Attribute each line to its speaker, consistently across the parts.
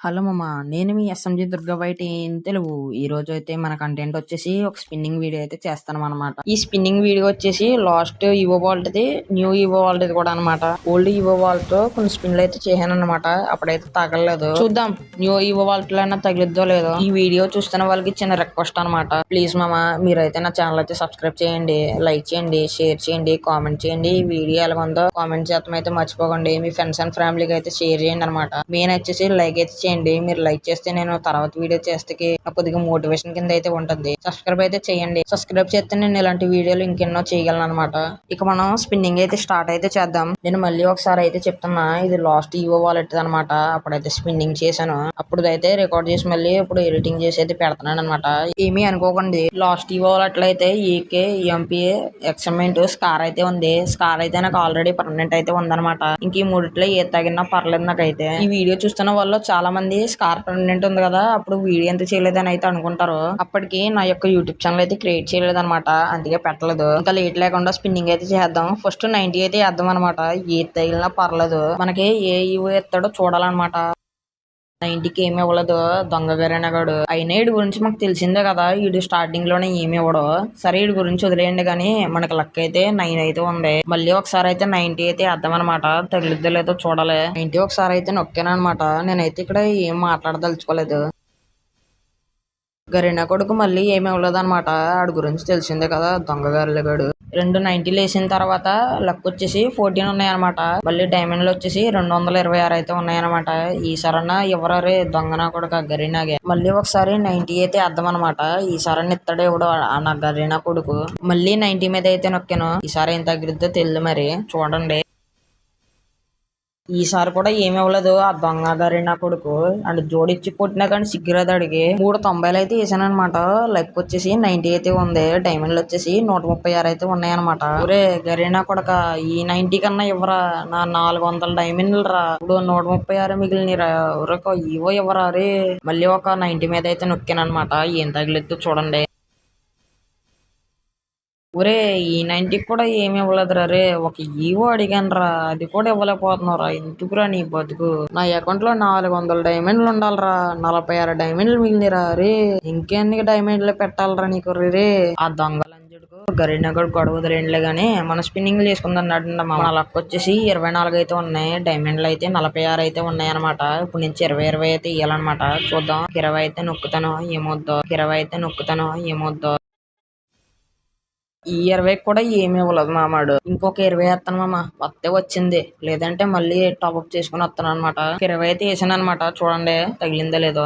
Speaker 1: Hello మామ. నేను మీ SMG Durga బయట ఏం తెలుగు. ఈ రోజు అయితే మన కంటెంట్ వచ్చేసి ఒక స్పిన్నింగ్ వీడియో అయితే చేస్తాను అనమాట. ఈ స్పిన్నింగ్ వీడియో వచ్చేసి లాస్ట్ ఈవో వాల్ట్ది, న్యూ ఈవో వాల్ట్ది కూడా అనమాట. ఓల్డ్ ఈవో వాల్ట్ తో కొన్ని స్పిన్లు అయితే చేశాను అనమాట. అప్పుడైతే తగలలేదు. చూద్దాం న్యూ ఈవో వాల్ట్ లో అయినా తగిలిద్దో లేదో. ఈ వీడియో చూస్తున్న వాళ్ళకి చిన్న రిక్వెస్ట్ అనమాట. ప్లీజ్ మామ మీరైతే నా ఛానల్ అయితే సబ్స్క్రైబ్ చేయండి, లైక్ చేయండి, షేర్ చేయండి, కామెంట్ చేయండి. ఈ వీడియో ఎలా ఉందో కామెంట్ చేస్తాం అయితే మర్చిపోకండి. మీ ఫ్రెండ్స్ అండ్ ఫ్యామిలీకి అయితే షేర్ చేయండి అనమాట. మెయిన్ వచ్చేసి లైక్ అయితే చేయండి. మీరు లైక్ చేస్తే నేను తర్వాత వీడియో చేస్తే కొద్దిగా మోటివేషన్ కింద అయితే ఉంటుంది. సబ్స్క్రైబ్ అయితే చేయండి. సబ్స్క్రైబ్ చేస్తే నేను ఇలాంటి వీడియోలు ఇంకెన్నో చేయగలను అనమాట. ఇక మనం స్పిన్నింగ్ అయితే స్టార్ట్ అయితే చేద్దాం. నేను మళ్ళీ ఒకసారి అయితే చెప్తున్నా, ఇది లాస్ట్ ఈవో వాలెట్ అనమాట. అప్పుడైతే స్పిన్నింగ్ చేశాను. అప్పుడు అయితే రికార్డ్ చేసి మళ్ళీ ఇప్పుడు ఎడిటింగ్ చేసి అయితే పెడుతున్నాను అనమాట. ఏమీ అనుకోకండి. లాస్ట్ ఈవో వాలెట్ అయితే ఈకే, ఎంపీఏ, ఎక్స్మెంట్, స్కార్ అయితే ఉంది. స్కార్ అయితే నాకు ఆల్రెడీ పర్మనెంట్ అయితే ఉందన్నమాట. ఇంక ఈ మూడిట్లో ఏ తగినా పర్లేదు నాకైతే. ఈ వీడియో చూస్తున్న వాళ్ళు చాలా మంది స్కార్ పర్మనెంట్ ఉంది కదా, అప్పుడు వీడియో ఎంత చేయలేదని అయితే అనుకుంటారు. అప్పటికి నా యొక్క యూట్యూబ్ ఛానల్ అయితే క్రియేట్ చేయలేదు అనమాట, అందుకే పెట్టలేదు. ఇంకా లేట్ లేకుండా స్పిన్నింగ్ అయితే చేద్దాం. ఫస్ట్ 90 అయితే వేద్దాం అనమాట. ఏ తగిలినా పర్లేదు, మనకి ఏ ఈవో ఎత్తాడో చూడాలన్నమాట. 90కి ఏమి ఇవ్వలేదు దొంగ గారేనగాడు. అయినా వీడి గురించి మాకు తెలిసిందే కదా, వీడు స్టార్టింగ్ లోనే ఏమి ఇవ్వడు. సరే వీడి గురించి వదిలేయండి కానీ మనకి లక్ అయితే 9 అయితే ఉంది. మళ్ళీ ఒకసారి అయితే 90 అయితే వేద్దాం అనమాట. తగిలిద్దో లేదో చూడాలి. 90 ఒకసారి అయితే నొక్కాను అనమాట. నేనైతే ఇక్కడ ఏం మాట్లాడదలుచుకోలేదు. గరీనా కొడుకు మళ్ళీ ఏమి ఇవ్వలేదు అనమాట. ఆడి గురించి తెలిసిందే కదా, దొంగ గారిగాడు. 290 వేసిన తర్వాత లక్ వచ్చేసి 14 ఉన్నాయన్నమాట. మళ్ళీ డైమండ్లు వచ్చేసి 226 అయితే ఉన్నాయన్నమాట. ఈసారన్నా ఎవరే దొంగనా కొడుకు గరీనాగే. మళ్ళీ ఒకసారి 90 అయితే వేద్దాం అనమాట. ఈసారన్నా ఇస్తాడు ఎవడు నా గరీనా కొడుకు. మళ్ళీ 90 మీద అయితే నొక్కాను. ఈసారి ఏం తగ్గిద్దో తెలియదు, మరి చూడండి. ఈసారి కూడా ఏమి ఇవ్వలేదు ఆ దొంగ గారి నా కొడుకు. అండ్ జోడిచ్చి కొట్టినా కానీ సిగ్గురాదు అడిగి 390 అయితే వేసాను అనమాట. లైక్ వచ్చేసి 90 అయితే ఉంది. డైమండ్లు వచ్చేసి 136 అయితే ఉన్నాయన్నమాట. ఒరే గరీనా కొడక, ఈ 90 కన్నా ఇవ్వరా, నా 400 డైమండ్లు రా. ఇప్పుడు 136 మిగిలినరా. ఒరొక ఇవో ఇవ్వరా రే. మళ్ళీ ఒక 90 మీద అయితే నొక్కాను అనమాట. ఏం తగిలిద్దో చూడండి. ఒరే ఈ 90కి కూడా ఏమి ఇవ్వలేదురా రే. ఒక ఈవో అడిగాను రా, అది కూడా ఇవ్వలేకపోతున్నారా. ఎందుకురా నీ బతుకు. నా అకౌంట్ లో 400 డైమండ్లు ఉండాలరా, 46 డైమండ్లు మిగిలినరా రే. ఇంకెన్ని డైమండ్లు పెట్టాలరా నీకు రే. ఆ దొంగ లంజుడుకు గరీనగడు గొడవ వదిలేండిలే గానీ మన స్పిన్నింగ్ చేసుకుందన్నాడు. మన లక్ వచ్చేసి 24 అయితే ఉన్నాయి. డైమండ్లు అయితే 46 అయితే ఉన్నాయి అనమాట. ఇప్పుడు నుంచి 20 అయితే ఇవ్వాలన్నమాట. చూద్దాం. 20 అయితే నొక్కుతాను ఏమొద్దో. 20 అయితే నొక్కుతాను ఏమొద్దో. ఈ 20 కూడా ఏమి ఇవ్వలేదు మామాడు. ఇంకొక 20 వేస్తాను మామ, వస్తే వచ్చింది, లేదంటే మళ్ళీ టాప్అప్ చేసుకుని వస్తాను అనమాట. 20 అయితే వేసాను అనమాట. చూడండి తగిలిందో లేదో.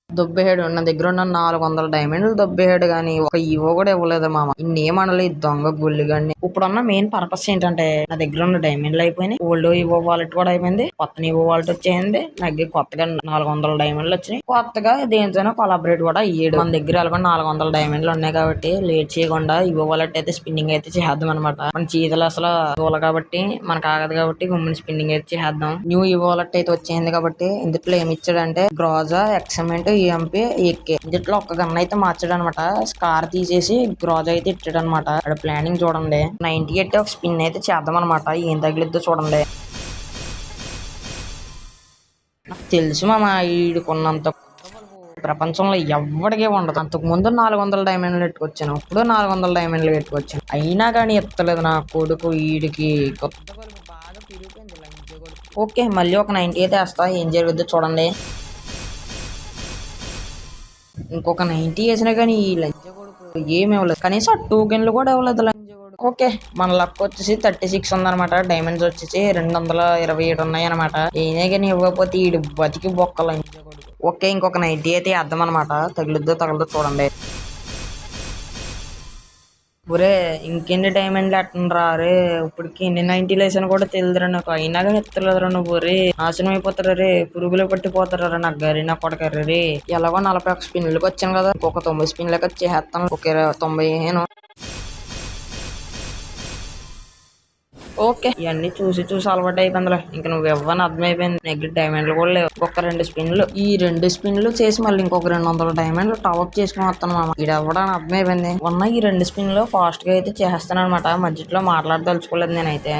Speaker 1: దొబ్బేహాడు. నా దగ్గర ఉన్న 400 డైమండ్లు దొబ్బేహాడు కానీ ఒక ఈవో కూడా ఇవ్వలేదు మామ. ఇన్నేమనలే దొంగ గుల్లిగాడిని. ఇప్పుడున్న మెయిన్ పర్పస్ ఏంటంటే, నా దగ్గర ఉన్న డైమండ్లు అయిపోయినాయి, ఓల్డ్ ఈవో వాలెట్ కూడా అయిపోయింది, కొత్త ఈవో వాలెట్ వచ్చేసింది. నాకు కొత్తగా 400 డైమండ్లు వచ్చినాయి. కొత్తగా దేనితోనో కొలాబరేట్ కూడా అయ్యాడు. మన దగ్గర ఎలాగో 400 డైమండ్లు ఉన్నాయి కాబట్టి లేట్ చేయకుండా ఈవో వాలెట్ అయితే స్పిన్నింగ్ అయితే చేద్దాం అనమాట. మన చేతులు అసలు దూల కాబట్టి మనకు ఆగదు కాబట్టి గుమ్మిని స్పిన్నింగ్ అయితే చేద్దాం. న్యూ ఈవో వాలెట్ అయితే వచ్చేసింది కాబట్టి ఇందులో ఏమి ఇచ్చాడంటే గ్రోజా, ఎక్స్మెంట్, ఎంపీ, ఏకే ఇందులో ఒక గన్ అయితే మార్చాడు అనమాట. స్కార్ తీసేసి గ్రోజా అయితే ఇచ్చాడు అనమాట. అక్కడ ప్లానింగ్ చూడండి. 98 ఒక స్పిన్ అయితే చేద్దాం అనమాట. ఏం తగిలిద్దో చూడండి. నాకు తెలుసు మామ, ఈడుకున్నంత ప్రపంచంలో ఎవడికే ఉండదు. అంతకు ముందు 400 డైమండ్లు పెట్టుకొచ్చాను, ఇప్పుడు 400 డైమండ్లు పెట్టుకొచ్చాను. అయినా కానీ ఎత్తలేదు నా కొడుకు. ఈడికి కొత్త బల్బు బాగా పెరిగిపోయింది లంచ్ కొడుకు. ఓకే మళ్ళీ ఒక 90 అయితే వేస్తా, ఏం జరుగుద్దో చూడండి. ఇంకొక 90 వేసినా కానీ ఈ లంచ కొడుకు ఏమి ఇవ్వలేదు. కనీసం ఆ టోకెన్లు కూడా ఇవ్వలేదు లంచ కొడుకు. ఓకే మన లక్ వచ్చేసి 36 ఉందన్నమాట. డైమండ్స్ వచ్చేసి 227 ఉన్నాయి అనమాట. ఏనే కానీ ఇవ్వకపోతే ఈడు బతికి బొక్క లంచ కొడుకు. ఓకే ఇంకొక 90 అయితే వేద్దాం అనమాట. తగిలిద్దో తగలదో చూడండి. ఒరే ఇంకెన్ని డైమండ్లు ఎట్టనరా రే. ఇప్పటికి ఎన్ని 90 వేసాను కూడా తెలియదురా నాకు. అయినా కానీ ఎత్తలేదురా నువ్వు రే. నాశనం అయిపోతారా రే, పురుగులు పట్టిపోతారా నాకు గరీనా కొడకర్రీ రే. ఎలాగో 41 స్పిన్లకు వచ్చాను కదా, ఇంకొక 9 స్పిన్లకు వచ్చి చేస్తాను. ఒక 90 వేసాను. ఓకే ఇవన్నీ చూసి చూసి అలవాటు అయిపోయిందిలే. ఇంక నువ్వు ఇవ్వని అర్థమైపోయింది. నెగ్గి డైమండ్లు కూడా లేవు. ఒక 2 స్పిన్లు, ఈ 2 స్పిన్లు చేసి మళ్ళీ ఇంకొక 200 డైమండ్లు టాప్అప్ చేసుకుని వస్తాను మామ. ఇది అవ్వడానికి అర్థమైపోయింది. ఉన్న ఈ 2 స్పిన్లు ఫాస్ట్ గా అయితే చేస్తాను అనమాట. మధ్యలో మాట్లాడదలుచుకోలేదు నేనైతే.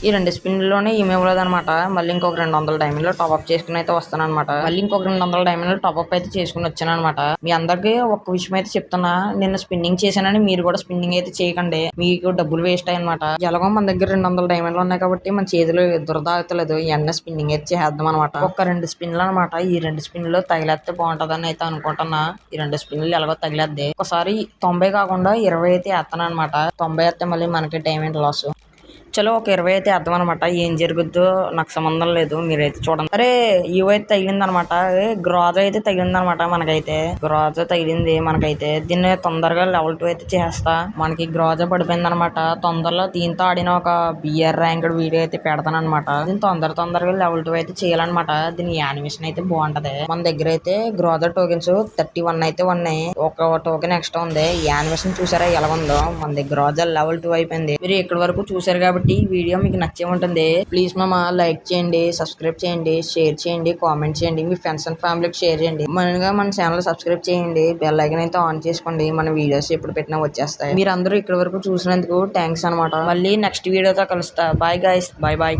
Speaker 1: ఈ 2 స్పిన్లోనే ఏమి ఇవ్వలేదు అనమాట. మళ్ళీ ఇంకొక 200 డైమండ్లు టాప్అప్ చేసుకుని అయితే వస్తాను అనమాట. మళ్ళీ ఇంకొక 200 డైమండ్లు టాప్అప్ అయితే చేసుకుని వచ్చాను అనమాట. మీ అందరికీ ఒక్క విషయం అయితే చెప్తున్నా, నిన్న స్పిన్నింగ్ చేశానని మీరు కూడా స్పిన్నింగ్ అయితే చేయకండి, మీకు డబ్బులు వేస్ట్ అయ్యి అనమాట. ఎలాగో మన దగ్గర 200 డైమండ్లు ఉన్నాయి కాబట్టి మన చేతిలో దురదాగతలేదు, ఎన్న స్పిన్నింగ్ అయితే చేద్దాం అనమాట. ఒక 2 స్పిన్లు అనమాట. ఈ 2 స్పిన్లు తగిలేస్తే బాగుంటదని అయితే అనుకుంటున్నా. ఈ 2 స్పిన్లు ఎలాగో తగిలేద్ది. ఒకసారి 90 కాకుండా 20 అయితే వేస్తాను అనమాట. 90 వేస్తే మళ్ళీ మనకి డైమండ్ లాస్. చలో ఒక 20 అయితే వేద్దాం అనమాట. ఏం జరుగుద్దో నాకు సంబంధం లేదు, మీరైతే చూడండి. అరే ఇవి అయితే తగిలింది అనమాట. గ్రాజ్ అయితే తగిలింది అనమాట. మనకైతే గ్రాజ్ తగిలింది మనకైతే. దీన్ని తొందరగా లెవెల్ 2 అయితే చేస్తా. మనకి గ్రాజ్ పడిపోయింది అనమాట. తొందరలో దీంతో ఆడిన ఒక బిఆర్ ర్యాంక్డ్ వీడియో అయితే పెడతాను అనమాట. దీన్ని తొందరగా లెవెల్ 2 అయితే చేయాలన్నమాట. దీని యానిమేషన్ అయితే బాగుంటది. మన దగ్గర అయితే గ్రాజ్ టోకెన్స్ 31 అయితే ఉన్నాయి. ఒక టోకెన్ ఎక్స్ట్రా ఉంది. యానిమేషన్ చూసారా ఎలా ఉందో. మన దగ్గర గ్రాజ్ లెవెల్ 2 అయిపోయింది. మీరు ఇక్కడి వరకు చూసారు కాబట్టి ఈ వీడియో మీకు నచ్చే ఉంటుంది. ప్లీజ్ లైక్ చేయండి, సబ్స్క్రైబ్ చేయండి, షేర్ చేయండి, కామెంట్ చేయండి, మీ ఫ్రెండ్స్ అండ్ ఫ్యామిలీకి షేర్ చేయండి. మనగా మన ఛానల్ సబ్స్క్రైబ్ చేయండి, బెల్ ఐకాన్ అయితే ఆన్ చేసుకోండి. మన వీడియోస్ ఎప్పుడు పెట్టినా వచ్చేస్తాయి. మీరు అందరూ ఇక్కడి వరకు చూసినందుకు థ్యాంక్స్ అనమాట. మళ్ళీ నెక్స్ట్ వీడియోతో కలుస్తా. Bye guys, bye bye.